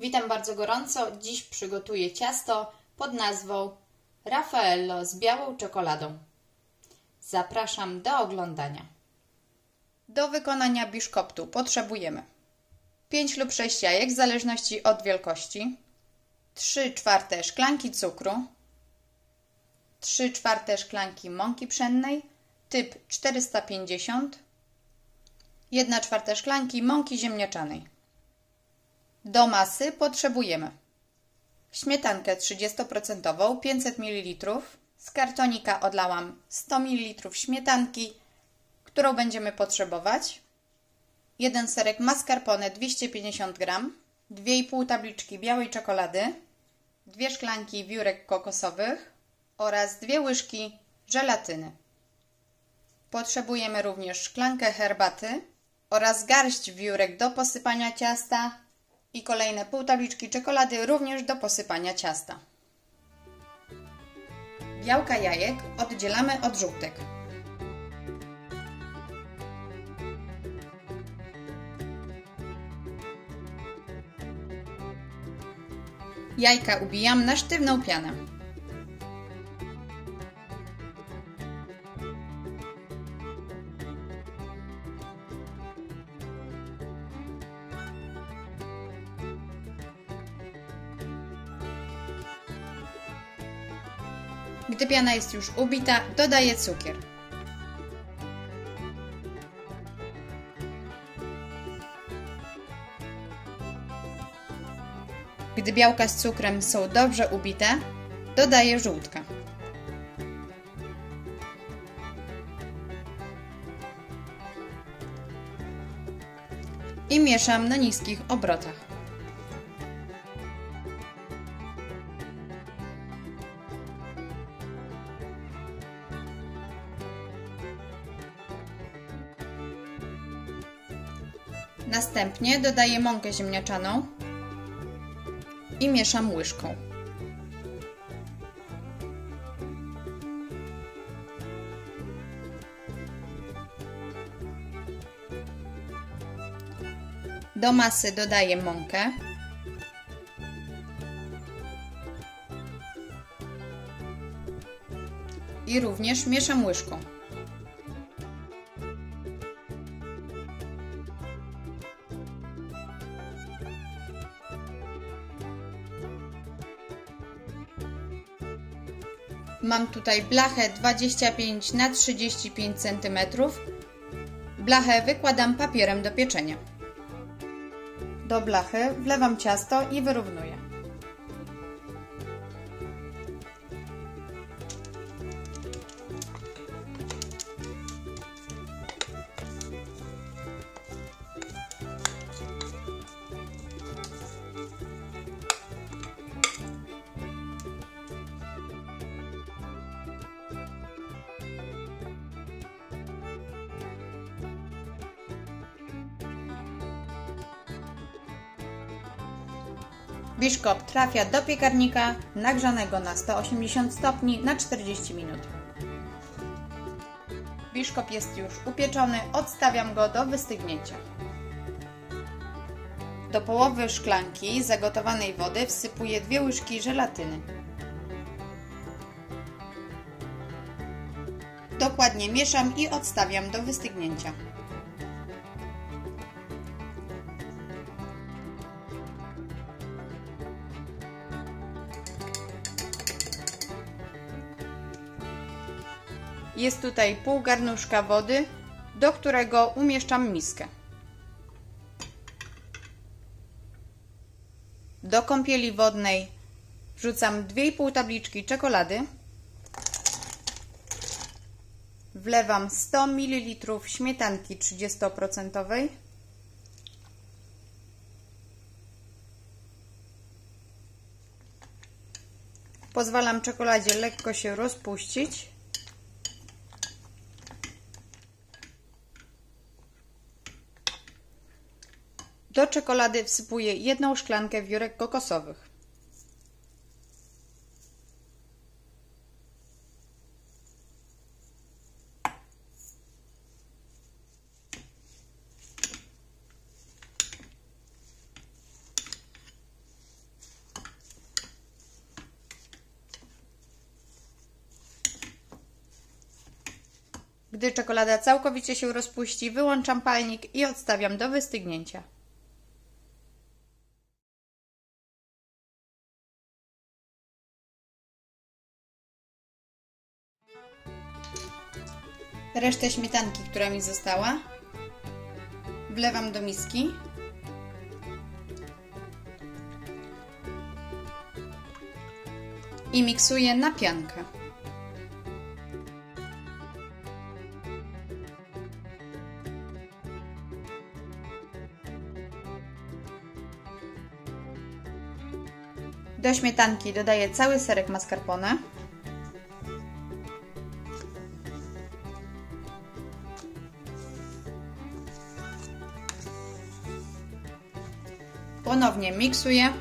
Witam bardzo gorąco. Dziś przygotuję ciasto pod nazwą Raffaello z białą czekoladą. Zapraszam do oglądania. Do wykonania biszkoptu potrzebujemy 5 lub 6 jajek w zależności od wielkości, 3/4 szklanki cukru, 3/4 szklanki mąki pszennej typ 450, 1/4 szklanki mąki ziemniaczanej. Do masy potrzebujemy śmietankę 30% 500 ml. Z kartonika odlałam 100 ml śmietanki, którą będziemy potrzebować. 1 serek mascarpone 250 g, 2,5 tabliczki białej czekolady, 2 szklanki wiórek kokosowych oraz 2 łyżki żelatyny. Potrzebujemy również szklankę herbaty oraz garść wiórek do posypania ciasta i kolejne pół tabliczki czekolady również do posypania ciasta. Białka jajek oddzielamy od żółtek. Jajka ubijam na sztywną pianę. Gdy piana jest już ubita, dodaję cukier. Gdy białka z cukrem są dobrze ubite, dodaję żółtka. I mieszam na niskich obrotach. Następnie dodaję mąkę ziemniaczaną i mieszam łyżką. Do masy dodaję mąkę i również mieszam łyżką. Mam tutaj blachę 25 na 35 cm. Blachę wykładam papierem do pieczenia. Do blachy wlewam ciasto i wyrównuję. Biszkopt trafia do piekarnika nagrzanego na 180 stopni na 40 minut. Biszkopt jest już upieczony, odstawiam go do wystygnięcia. Do połowy szklanki zagotowanej wody wsypuję 2 łyżki żelatyny. Dokładnie mieszam i odstawiam do wystygnięcia. Jest tutaj pół garnuszka wody, do którego umieszczam miskę. Do kąpieli wodnej wrzucam 2,5 tabliczki czekolady. Wlewam 100 ml śmietanki 30%. Pozwalam czekoladzie lekko się rozpuścić. Do czekolady wsypuję 1 szklankę wiórek kokosowych. Gdy czekolada całkowicie się rozpuści, wyłączam palnik i odstawiam do wystygnięcia. Resztę śmietanki, która mi została, wlewam do miski i miksuję na piankę. Do śmietanki dodaję cały serek mascarpone. Ponownie miksuję.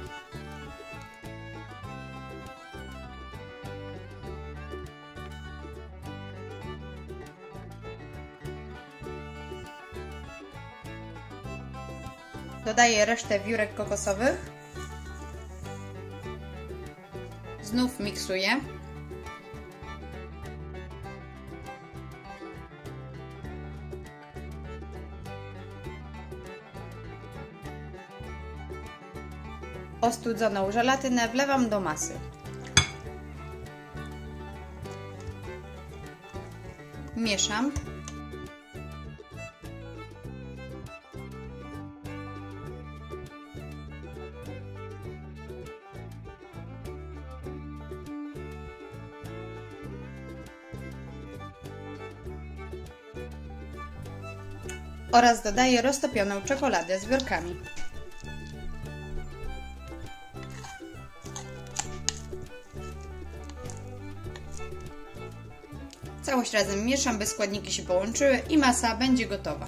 Dodaję resztę wiórek kokosowych. Znów miksuję. Ostudzoną żelatynę wlewam do masy. Mieszam. Oraz dodaję roztopioną czekoladę z wiórkami. Całość razem mieszam, by składniki się połączyły i masa będzie gotowa.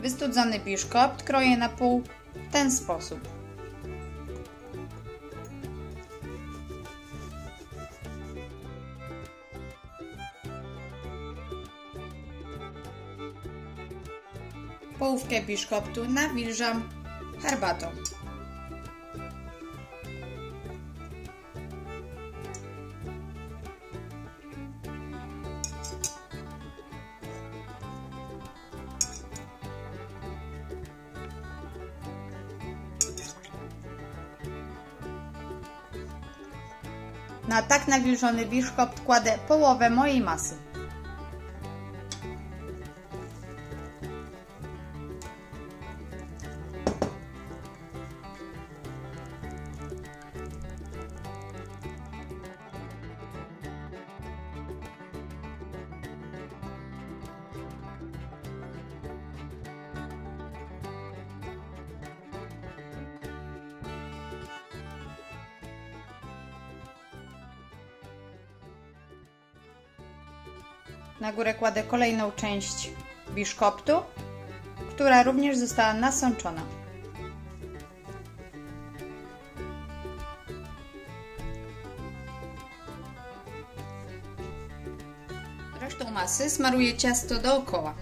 Wystudzony biszkopt kroję na pół w ten sposób. Połówkę biszkoptu nawilżam herbatą. Na tak nawilżony biszkopt kładę połowę mojej masy. Na górę kładę kolejną część biszkoptu, która również została nasączona. Resztą masy smaruję ciasto dookoła.